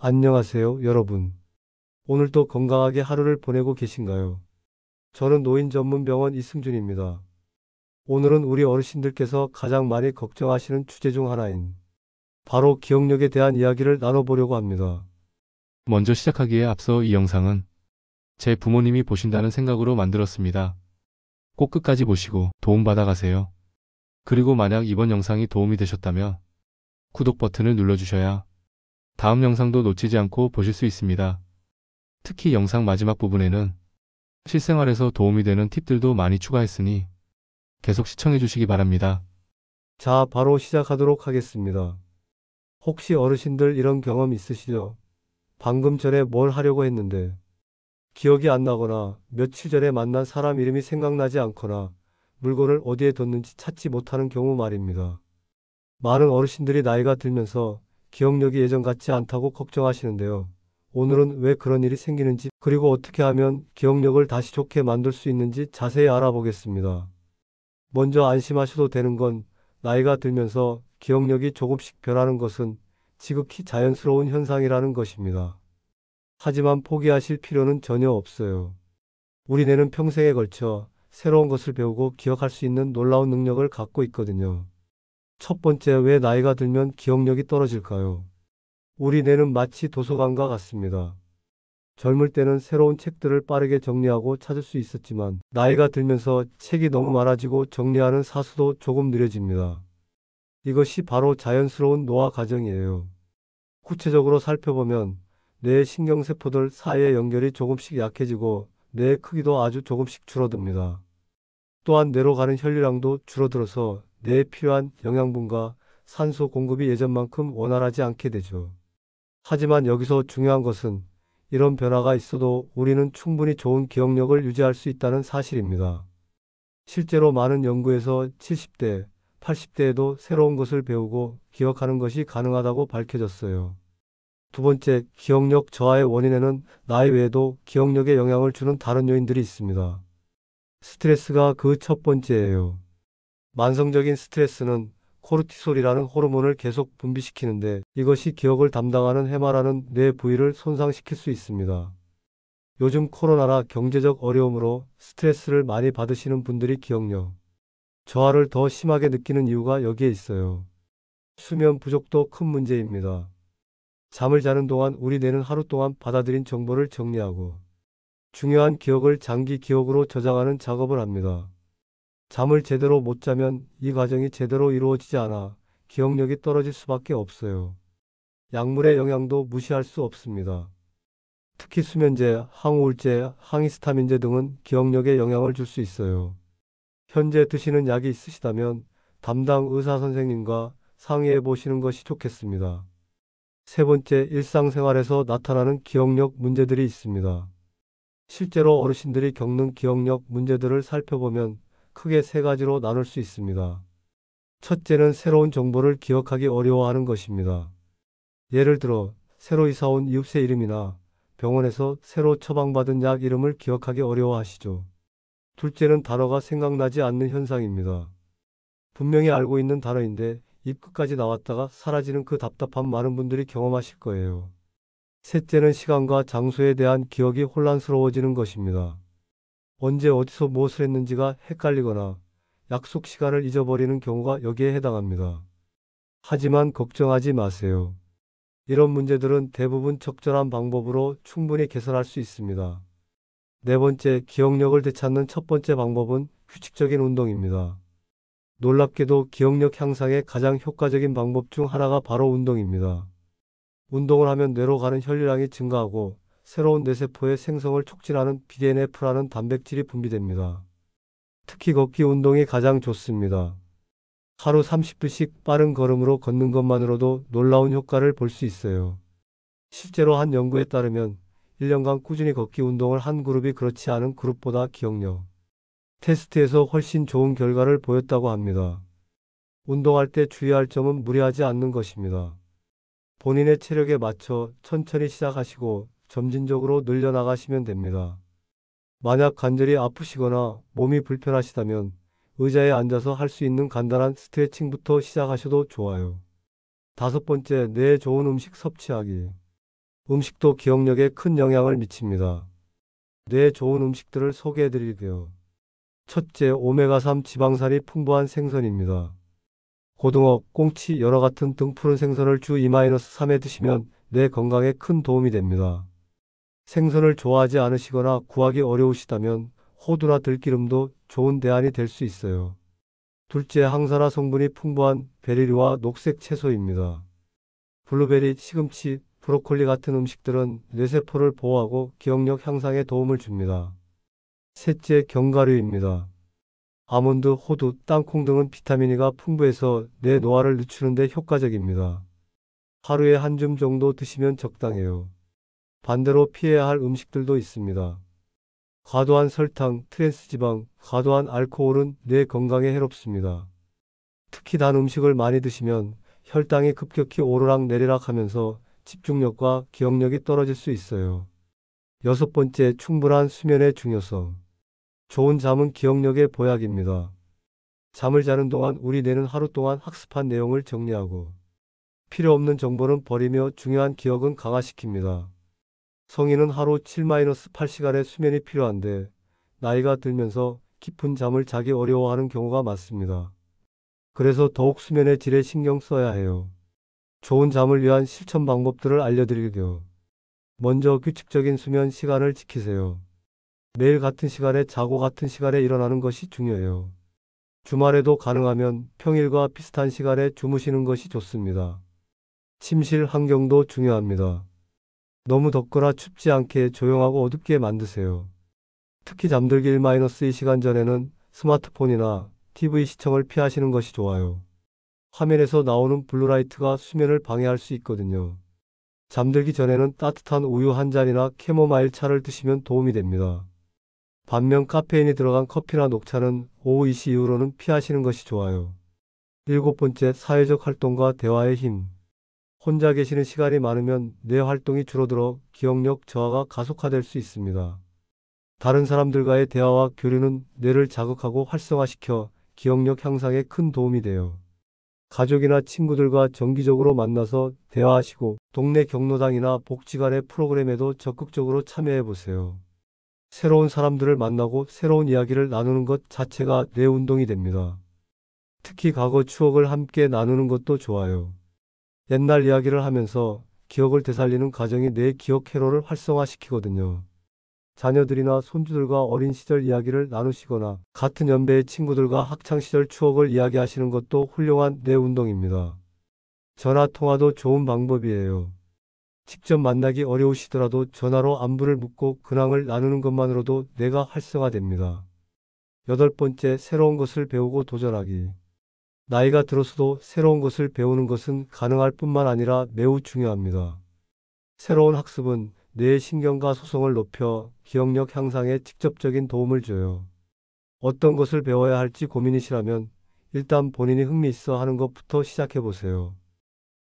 안녕하세요, 여러분. 오늘도 건강하게 하루를 보내고 계신가요? 저는 노인 전문 병원 이승준입니다. 오늘은 우리 어르신들께서 가장 많이 걱정하시는 주제 중 하나인 바로 기억력에 대한 이야기를 나눠보려고 합니다. 먼저 시작하기에 앞서 이 영상은 제 부모님이 보신다는 생각으로 만들었습니다. 꼭 끝까지 보시고 도움받아 가세요. 그리고 만약 이번 영상이 도움이 되셨다면 구독 버튼을 눌러주셔야 다음 영상도 놓치지 않고 보실 수 있습니다. 특히 영상 마지막 부분에는 실생활에서 도움이 되는 팁들도 많이 추가했으니 계속 시청해 주시기 바랍니다. 자, 바로 시작하도록 하겠습니다. 혹시 어르신들 이런 경험 있으시죠? 방금 전에 뭘 하려고 했는데 기억이 안 나거나 며칠 전에 만난 사람 이름이 생각나지 않거나 물건을 어디에 뒀는지 찾지 못하는 경우 말입니다. 많은 어르신들이 나이가 들면서 기억력이 예전 같지 않다고 걱정하시는데요. 오늘은 왜 그런 일이 생기는지, 그리고 어떻게 하면 기억력을 다시 좋게 만들 수 있는지 자세히 알아보겠습니다. 먼저 안심하셔도 되는 건 나이가 들면서 기억력이 조금씩 변하는 것은 지극히 자연스러운 현상이라는 것입니다. 하지만 포기하실 필요는 전혀 없어요. 우리 뇌는 평생에 걸쳐 새로운 것을 배우고 기억할 수 있는 놀라운 능력을 갖고 있거든요. 첫 번째, 왜 나이가 들면 기억력이 떨어질까요? 우리 뇌는 마치 도서관과 같습니다. 젊을 때는 새로운 책들을 빠르게 정리하고 찾을 수 있었지만 나이가 들면서 책이 너무 많아지고 정리하는 사수도 조금 느려집니다. 이것이 바로 자연스러운 노화 과정이에요. 구체적으로 살펴보면 뇌의 신경세포들 사이의 연결이 조금씩 약해지고 뇌의 크기도 아주 조금씩 줄어듭니다. 또한 뇌로 가는 혈류량도 줄어들어서 뇌에 필요한 영양분과 산소 공급이 예전만큼 원활하지 않게 되죠. 하지만 여기서 중요한 것은 이런 변화가 있어도 우리는 충분히 좋은 기억력을 유지할 수 있다는 사실입니다. 실제로 많은 연구에서 70대, 80대에도 새로운 것을 배우고 기억하는 것이 가능하다고 밝혀졌어요. 두 번째, 기억력 저하의 원인에는 나이 외에도 기억력에 영향을 주는 다른 요인들이 있습니다. 스트레스가 그 첫 번째예요. 만성적인 스트레스는 코르티솔이라는 호르몬을 계속 분비시키는데 이것이 기억을 담당하는 해마라는 뇌 부위를 손상시킬 수 있습니다. 요즘 코로나나 경제적 어려움으로 스트레스를 많이 받으시는 분들이 기억력 저하를 더 심하게 느끼는 이유가 여기에 있어요. 수면 부족도 큰 문제입니다. 잠을 자는 동안 우리 뇌는 하루 동안 받아들인 정보를 정리하고 중요한 기억을 장기 기억으로 저장하는 작업을 합니다. 잠을 제대로 못 자면 이 과정이 제대로 이루어지지 않아 기억력이 떨어질 수밖에 없어요. 약물의 영향도 무시할 수 없습니다. 특히 수면제, 항우울제, 항히스타민제 등은 기억력에 영향을 줄 수 있어요. 현재 드시는 약이 있으시다면 담당 의사 선생님과 상의해 보시는 것이 좋겠습니다. 세 번째, 일상생활에서 나타나는 기억력 문제들이 있습니다. 실제로 어르신들이 겪는 기억력 문제들을 살펴보면 크게 세 가지로 나눌 수 있습니다. 첫째는 새로운 정보를 기억하기 어려워하는 것입니다. 예를 들어 새로 이사 온 이웃의 이름이나 병원에서 새로 처방받은 약 이름을 기억하기 어려워하시죠. 둘째는 단어가 생각나지 않는 현상입니다. 분명히 알고 있는 단어인데 입 끝까지 나왔다가 사라지는 그 답답함 많은 분들이 경험하실 거예요. 셋째는 시간과 장소에 대한 기억이 혼란스러워지는 것입니다. 언제 어디서 무엇을 했는지가 헷갈리거나 약속 시간을 잊어버리는 경우가 여기에 해당합니다. 하지만 걱정하지 마세요. 이런 문제들은 대부분 적절한 방법으로 충분히 개선할 수 있습니다. 네 번째, 기억력을 되찾는 첫 번째 방법은 규칙적인 운동입니다. 놀랍게도 기억력 향상의 가장 효과적인 방법 중 하나가 바로 운동입니다. 운동을 하면 뇌로 가는 혈류량이 증가하고 새로운 뇌세포의 생성을 촉진하는 BDNF라는 단백질이 분비됩니다. 특히 걷기 운동이 가장 좋습니다. 하루 30분씩 빠른 걸음으로 걷는 것만으로도 놀라운 효과를 볼 수 있어요. 실제로 한 연구에 따르면 1년간 꾸준히 걷기 운동을 한 그룹이 그렇지 않은 그룹보다 기억력 테스트에서 훨씬 좋은 결과를 보였다고 합니다. 운동할 때 주의할 점은 무리하지 않는 것입니다. 본인의 체력에 맞춰 천천히 시작하시고 점진적으로 늘려나가시면 됩니다. 만약 관절이 아프시거나 몸이 불편하시다면 의자에 앉아서 할 수 있는 간단한 스트레칭부터 시작하셔도 좋아요. 다섯 번째, 뇌에 좋은 음식 섭취하기. 음식도 기억력에 큰 영향을 미칩니다. 뇌에 좋은 음식들을 소개해 드릴게요. 첫째, 오메가3 지방산이 풍부한 생선입니다. 고등어, 꽁치, 연어 같은 등 푸른 생선을 주 2-3회 드시면 뇌 건강에 큰 도움이 됩니다. 생선을 좋아하지 않으시거나 구하기 어려우시다면 호두나 들기름도 좋은 대안이 될 수 있어요. 둘째, 항산화 성분이 풍부한 베리류와 녹색 채소입니다. 블루베리, 시금치, 브로콜리 같은 음식들은 뇌세포를 보호하고 기억력 향상에 도움을 줍니다. 셋째, 견과류입니다. 아몬드, 호두, 땅콩 등은 비타민 E가 풍부해서 뇌 노화를 늦추는 데 효과적입니다. 하루에 한 줌 정도 드시면 적당해요. 반대로 피해야 할 음식들도 있습니다. 과도한 설탕, 트랜스지방, 과도한 알코올은 뇌 건강에 해롭습니다. 특히 단 음식을 많이 드시면 혈당이 급격히 오르락 내리락 하면서 집중력과 기억력이 떨어질 수 있어요. 여섯 번째, 충분한 수면의 중요성. 좋은 잠은 기억력의 보약입니다. 잠을 자는 동안 우리 뇌는 하루 동안 학습한 내용을 정리하고 필요 없는 정보는 버리며 중요한 기억은 강화시킵니다. 성인은 하루 7-8시간의 수면이 필요한데 나이가 들면서 깊은 잠을 자기 어려워하는 경우가 많습니다. 그래서 더욱 수면의 질에 신경 써야 해요. 좋은 잠을 위한 실천 방법들을 알려드릴게요. 먼저 규칙적인 수면 시간을 지키세요. 매일 같은 시간에 자고 같은 시간에 일어나는 것이 중요해요. 주말에도 가능하면 평일과 비슷한 시간에 주무시는 것이 좋습니다. 침실 환경도 중요합니다. 너무 덥거나 춥지 않게 조용하고 어둡게 만드세요. 특히 잠들기 1-2시간 전에는 스마트폰이나 TV 시청을 피하시는 것이 좋아요. 화면에서 나오는 블루라이트가 수면을 방해할 수 있거든요. 잠들기 전에는 따뜻한 우유 한 잔이나 캐모마일 차를 드시면 도움이 됩니다. 반면 카페인이 들어간 커피나 녹차는 오후 2시 이후로는 피하시는 것이 좋아요. 일곱 번째, 사회적 활동과 대화의 힘. 혼자 계시는 시간이 많으면 뇌 활동이 줄어들어 기억력 저하가 가속화될 수 있습니다. 다른 사람들과의 대화와 교류는 뇌를 자극하고 활성화시켜 기억력 향상에 큰 도움이 돼요. 가족이나 친구들과 정기적으로 만나서 대화하시고 동네 경로당이나 복지관의 프로그램에도 적극적으로 참여해 보세요. 새로운 사람들을 만나고 새로운 이야기를 나누는 것 자체가 뇌 운동이 됩니다. 특히 과거 추억을 함께 나누는 것도 좋아요. 옛날 이야기를 하면서 기억을 되살리는 과정이 뇌 기억 회로를 활성화시키거든요. 자녀들이나 손주들과 어린 시절 이야기를 나누시거나 같은 연배의 친구들과 학창 시절 추억을 이야기하시는 것도 훌륭한 뇌 운동입니다. 전화 통화도 좋은 방법이에요. 직접 만나기 어려우시더라도 전화로 안부를 묻고 근황을 나누는 것만으로도 뇌가 활성화됩니다. 여덟 번째, 새로운 것을 배우고 도전하기. 나이가 들어서도 새로운 것을 배우는 것은 가능할 뿐만 아니라 매우 중요합니다. 새로운 학습은 뇌의 신경과 소성을 높여 기억력 향상에 직접적인 도움을 줘요. 어떤 것을 배워야 할지 고민이시라면 일단 본인이 흥미있어 하는 것부터 시작해 보세요.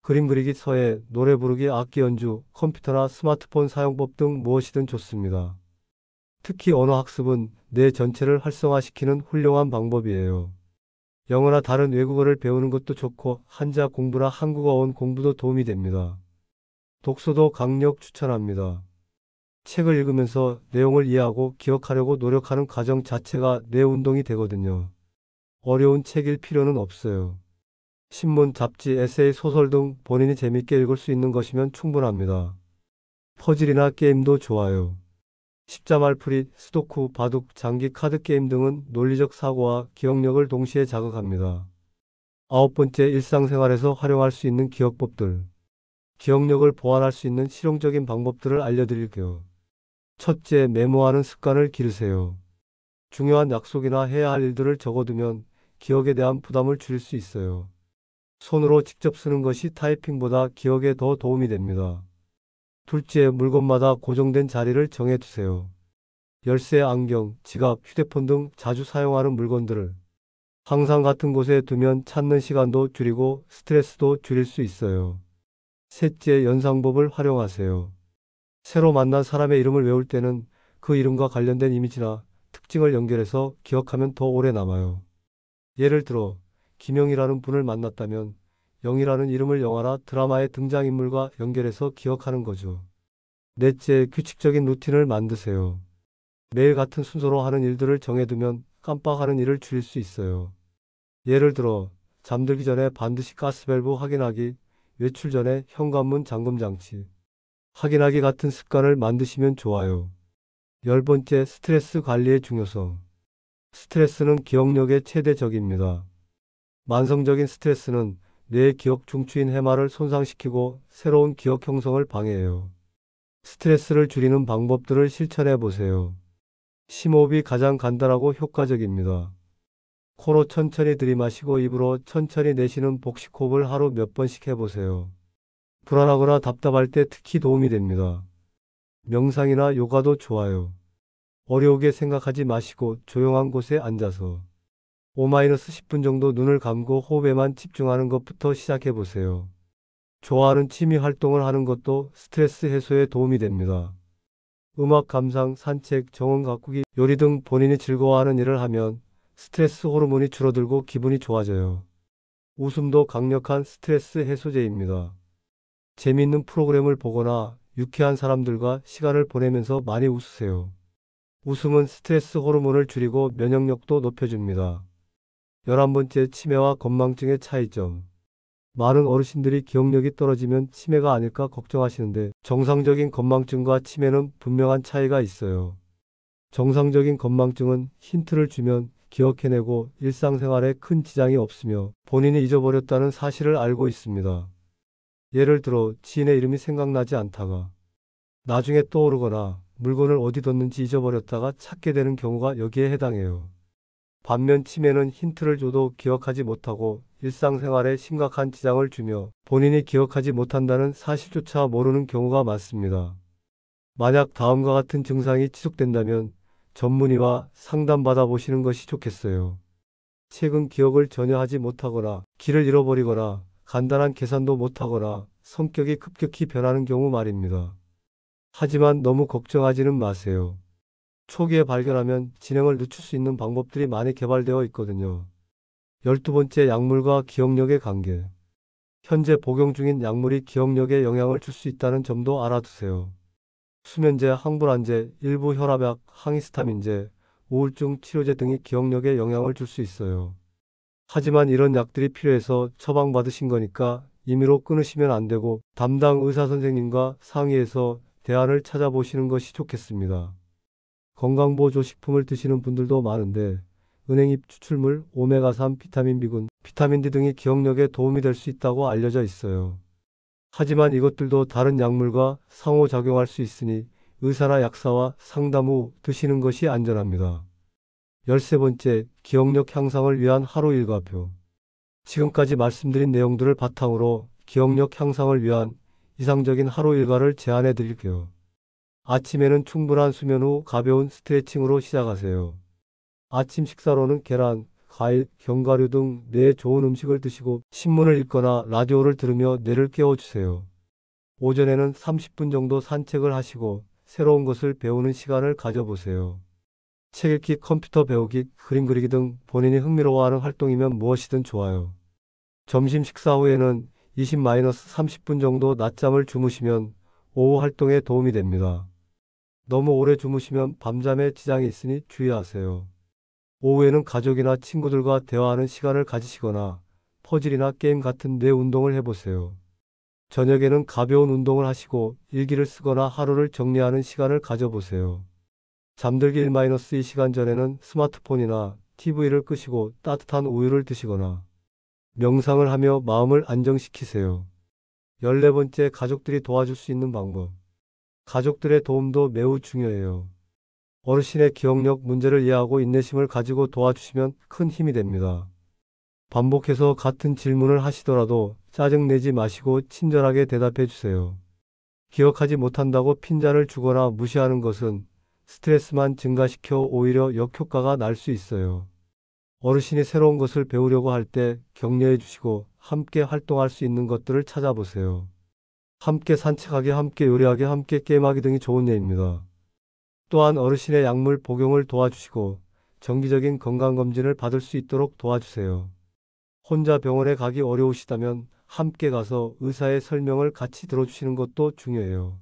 그림 그리기, 서예, 노래 부르기, 악기 연주, 컴퓨터나 스마트폰 사용법 등 무엇이든 좋습니다. 특히 언어 학습은 뇌 전체를 활성화시키는 훌륭한 방법이에요. 영어나 다른 외국어를 배우는 것도 좋고 한자 공부나 한국어원 공부도 도움이 됩니다. 독서도 강력 추천합니다. 책을 읽으면서 내용을 이해하고 기억하려고 노력하는 과정 자체가 뇌 운동이 되거든요. 어려운 책일 필요는 없어요. 신문, 잡지, 에세이, 소설 등 본인이 재밌게 읽을 수 있는 것이면 충분합니다. 퍼즐이나 게임도 좋아요. 십자말풀이, 스도쿠, 바둑, 장기 카드 게임 등은 논리적 사고와 기억력을 동시에 자극합니다. 아홉 번째, 일상생활에서 활용할 수 있는 기억법들. 기억력을 보완할 수 있는 실용적인 방법들을 알려드릴게요. 첫째, 메모하는 습관을 기르세요. 중요한 약속이나 해야 할 일들을 적어두면 기억에 대한 부담을 줄일 수 있어요. 손으로 직접 쓰는 것이 타이핑보다 기억에 더 도움이 됩니다. 둘째, 물건마다 고정된 자리를 정해두세요. 열쇠, 안경, 지갑, 휴대폰 등 자주 사용하는 물건들을 항상 같은 곳에 두면 찾는 시간도 줄이고 스트레스도 줄일 수 있어요. 셋째, 연상법을 활용하세요. 새로 만난 사람의 이름을 외울 때는 그 이름과 관련된 이미지나 특징을 연결해서 기억하면 더 오래 남아요. 예를 들어, 김영이라는 분을 만났다면 영이라는 이름을 영화나 드라마의 등장인물과 연결해서 기억하는 거죠. 넷째, 규칙적인 루틴을 만드세요. 매일 같은 순서로 하는 일들을 정해두면 깜빡하는 일을 줄일 수 있어요. 예를 들어, 잠들기 전에 반드시 가스밸브 확인하기, 외출 전에 현관문 잠금 장치, 확인하기 같은 습관을 만드시면 좋아요. 열 번째, 스트레스 관리의 중요성. 스트레스는 기억력의 최대 적입니다. 만성적인 스트레스는 뇌의 기억 중추인 해마를 손상시키고 새로운 기억 형성을 방해해요. 스트레스를 줄이는 방법들을 실천해 보세요. 심호흡이 가장 간단하고 효과적입니다. 코로 천천히 들이마시고 입으로 천천히 내쉬는 복식호흡을 하루 몇 번씩 해보세요. 불안하거나 답답할 때 특히 도움이 됩니다. 명상이나 요가도 좋아요. 어려우게 생각하지 마시고 조용한 곳에 앉아서 5-10분 정도 눈을 감고 호흡에만 집중하는 것부터 시작해 보세요. 좋아하는 취미 활동을 하는 것도 스트레스 해소에 도움이 됩니다. 음악 감상, 산책, 정원 가꾸기, 요리 등 본인이 즐거워하는 일을 하면 스트레스 호르몬이 줄어들고 기분이 좋아져요. 웃음도 강력한 스트레스 해소제입니다. 재미있는 프로그램을 보거나 유쾌한 사람들과 시간을 보내면서 많이 웃으세요. 웃음은 스트레스 호르몬을 줄이고 면역력도 높여줍니다. 11번째, 치매와 건망증의 차이점. 많은 어르신들이 기억력이 떨어지면 치매가 아닐까 걱정하시는데 정상적인 건망증과 치매는 분명한 차이가 있어요. 정상적인 건망증은 힌트를 주면 기억해내고 일상생활에 큰 지장이 없으며 본인이 잊어버렸다는 사실을 알고 있습니다. 예를 들어 지인의 이름이 생각나지 않다가 나중에 떠오르거나 물건을 어디 뒀는지 잊어버렸다가 찾게 되는 경우가 여기에 해당해요. 반면 치매는 힌트를 줘도 기억하지 못하고 일상생활에 심각한 지장을 주며 본인이 기억하지 못한다는 사실조차 모르는 경우가 많습니다. 만약 다음과 같은 증상이 지속된다면 전문의와 상담받아 보시는 것이 좋겠어요. 최근 기억을 전혀 하지 못하거나 길을 잃어버리거나 간단한 계산도 못하거나 성격이 급격히 변하는 경우 말입니다. 하지만 너무 걱정하지는 마세요. 초기에 발견하면 진행을 늦출 수 있는 방법들이 많이 개발되어 있거든요. 12번째, 약물과 기억력의 관계. 현재 복용 중인 약물이 기억력에 영향을 줄 수 있다는 점도 알아두세요. 수면제, 항불안제, 일부 혈압약, 항히스타민제, 우울증 치료제 등이 기억력에 영향을 줄 수 있어요. 하지만 이런 약들이 필요해서 처방받으신 거니까 임의로 끊으시면 안 되고 담당 의사 선생님과 상의해서 대안을 찾아보시는 것이 좋겠습니다. 건강보조식품을 드시는 분들도 많은데 은행잎 추출물, 오메가3, 비타민 B군, 비타민 D 등이 기억력에 도움이 될 수 있다고 알려져 있어요. 하지만 이것들도 다른 약물과 상호작용할 수 있으니 의사나 약사와 상담 후 드시는 것이 안전합니다. 13번째, 기억력 향상을 위한 하루 일과표. 지금까지 말씀드린 내용들을 바탕으로 기억력 향상을 위한 이상적인 하루 일과를 제안해 드릴게요. 아침에는 충분한 수면 후 가벼운 스트레칭으로 시작하세요. 아침 식사로는 계란, 과일, 견과류 등 뇌에 좋은 음식을 드시고 신문을 읽거나 라디오를 들으며 뇌를 깨워주세요. 오전에는 30분 정도 산책을 하시고 새로운 것을 배우는 시간을 가져보세요. 책 읽기, 컴퓨터 배우기, 그림 그리기 등 본인이 흥미로워하는 활동이면 무엇이든 좋아요. 점심 식사 후에는 20-30분 정도 낮잠을 주무시면 오후 활동에 도움이 됩니다. 너무 오래 주무시면 밤잠에 지장이 있으니 주의하세요. 오후에는 가족이나 친구들과 대화하는 시간을 가지시거나 퍼즐이나 게임 같은 뇌 운동을 해보세요. 저녁에는 가벼운 운동을 하시고 일기를 쓰거나 하루를 정리하는 시간을 가져보세요. 잠들기 1-2시간 전에는 스마트폰이나 TV를 끄시고 따뜻한 우유를 드시거나 명상을 하며 마음을 안정시키세요. 14번째, 가족들이 도와줄 수 있는 방법. 가족들의 도움도 매우 중요해요. 어르신의 기억력 문제를 이해하고 인내심을 가지고 도와주시면 큰 힘이 됩니다. 반복해서 같은 질문을 하시더라도 짜증내지 마시고 친절하게 대답해 주세요. 기억하지 못한다고 핀잔을 주거나 무시하는 것은 스트레스만 증가시켜 오히려 역효과가 날 수 있어요. 어르신이 새로운 것을 배우려고 할 때 격려해 주시고 함께 활동할 수 있는 것들을 찾아보세요. 함께 산책하기, 함께 요리하기, 함께 게임하기 등이 좋은 예입니다. 또한 어르신의 약물 복용을 도와주시고 정기적인 건강검진을 받을 수 있도록 도와주세요. 혼자 병원에 가기 어려우시다면 함께 가서 의사의 설명을 같이 들어주시는 것도 중요해요.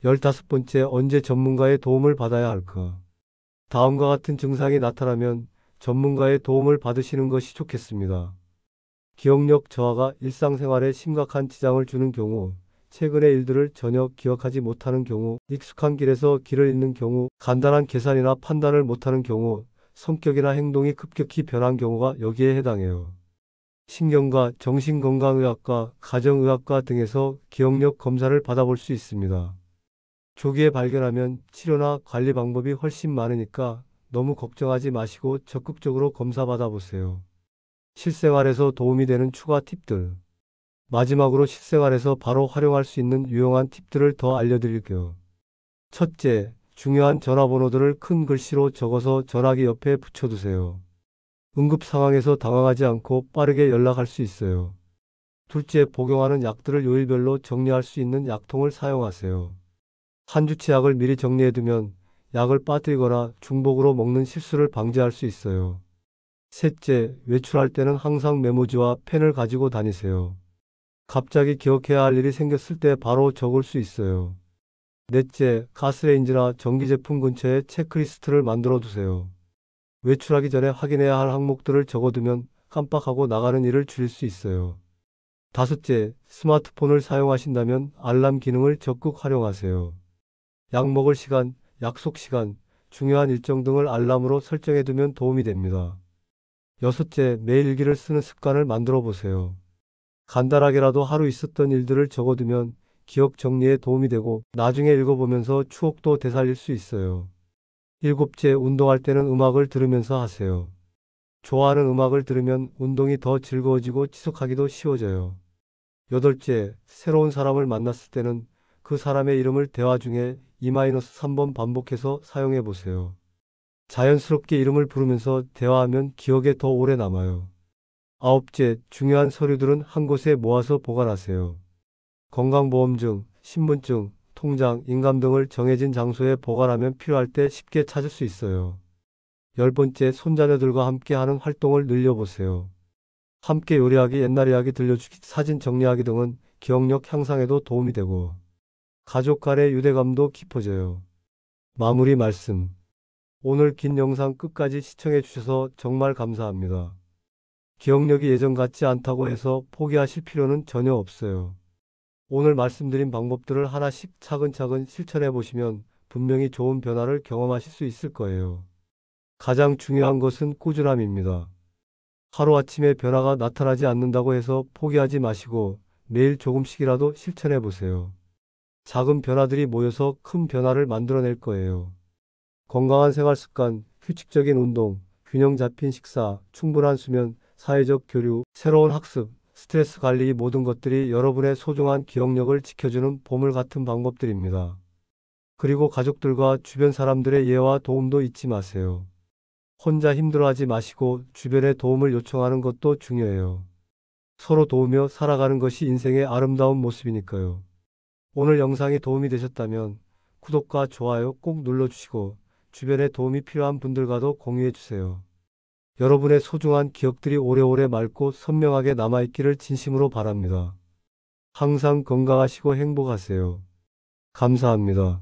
15번째, 언제 전문가의 도움을 받아야 할까? 다음과 같은 증상이 나타나면 전문가의 도움을 받으시는 것이 좋겠습니다. 기억력 저하가 일상생활에 심각한 지장을 주는 경우, 최근의 일들을 전혀 기억하지 못하는 경우, 익숙한 길에서 길을 잃는 경우, 간단한 계산이나 판단을 못하는 경우, 성격이나 행동이 급격히 변한 경우가 여기에 해당해요. 신경과 정신건강의학과, 가정의학과 등에서 기억력 검사를 받아볼 수 있습니다. 조기에 발견하면 치료나 관리 방법이 훨씬 많으니까 너무 걱정하지 마시고 적극적으로 검사 받아보세요. 실생활에서 도움이 되는 추가 팁들. 마지막으로 실생활에서 바로 활용할 수 있는 유용한 팁들을 더 알려드릴게요. 첫째, 중요한 전화번호들을 큰 글씨로 적어서 전화기 옆에 붙여두세요. 응급 상황에서 당황하지 않고 빠르게 연락할 수 있어요. 둘째, 복용하는 약들을 요일별로 정리할 수 있는 약통을 사용하세요. 한 주치 약을 미리 정리해두면 약을 빠뜨리거나 중복으로 먹는 실수를 방지할 수 있어요. 셋째, 외출할 때는 항상 메모지와 펜을 가지고 다니세요. 갑자기 기억해야 할 일이 생겼을 때 바로 적을 수 있어요. 넷째, 가스레인지나 전기제품 근처에 체크리스트를 만들어 두세요. 외출하기 전에 확인해야 할 항목들을 적어두면 깜빡하고 나가는 일을 줄일 수 있어요. 다섯째, 스마트폰을 사용하신다면 알람 기능을 적극 활용하세요. 약 먹을 시간, 약속 시간, 중요한 일정 등을 알람으로 설정해두면 도움이 됩니다. 여섯째, 매일 일기를 쓰는 습관을 만들어 보세요. 간단하게라도 하루 있었던 일들을 적어두면 기억 정리에 도움이 되고 나중에 읽어보면서 추억도 되살릴 수 있어요. 일곱째, 운동할 때는 음악을 들으면서 하세요. 좋아하는 음악을 들으면 운동이 더 즐거워지고 지속하기도 쉬워져요. 여덟째, 새로운 사람을 만났을 때는 그 사람의 이름을 대화 중에 2-3번 반복해서 사용해 보세요. 자연스럽게 이름을 부르면서 대화하면 기억에 더 오래 남아요. 아홉째, 중요한 서류들은 한 곳에 모아서 보관하세요. 건강보험증, 신분증, 통장, 인감 등을 정해진 장소에 보관하면 필요할 때 쉽게 찾을 수 있어요. 열 번째, 손자녀들과 함께 하는 활동을 늘려보세요. 함께 요리하기, 옛날 이야기 들려주기, 사진 정리하기 등은 기억력 향상에도 도움이 되고 가족 간의 유대감도 깊어져요. 마무리 말씀. 오늘 긴 영상 끝까지 시청해 주셔서 정말 감사합니다. 기억력이 예전 같지 않다고 해서 포기하실 필요는 전혀 없어요. 오늘 말씀드린 방법들을 하나씩 차근차근 실천해 보시면 분명히 좋은 변화를 경험하실 수 있을 거예요. 가장 중요한 것은 꾸준함입니다. 하루아침에 변화가 나타나지 않는다고 해서 포기하지 마시고 매일 조금씩이라도 실천해 보세요. 작은 변화들이 모여서 큰 변화를 만들어낼 거예요. 건강한 생활 습관, 규칙적인 운동, 균형 잡힌 식사, 충분한 수면, 사회적 교류, 새로운 학습, 스트레스 관리, 이 모든 것들이 여러분의 소중한 기억력을 지켜주는 보물 같은 방법들입니다. 그리고 가족들과 주변 사람들의 이해와 도움도 잊지 마세요. 혼자 힘들어하지 마시고 주변의 도움을 요청하는 것도 중요해요. 서로 도우며 살아가는 것이 인생의 아름다운 모습이니까요. 오늘 영상이 도움이 되셨다면 구독과 좋아요 꼭 눌러주시고 주변에 도움이 필요한 분들과도 공유해 주세요. 여러분의 소중한 기억들이 오래오래 맑고 선명하게 남아있기를 진심으로 바랍니다. 항상 건강하시고 행복하세요. 감사합니다.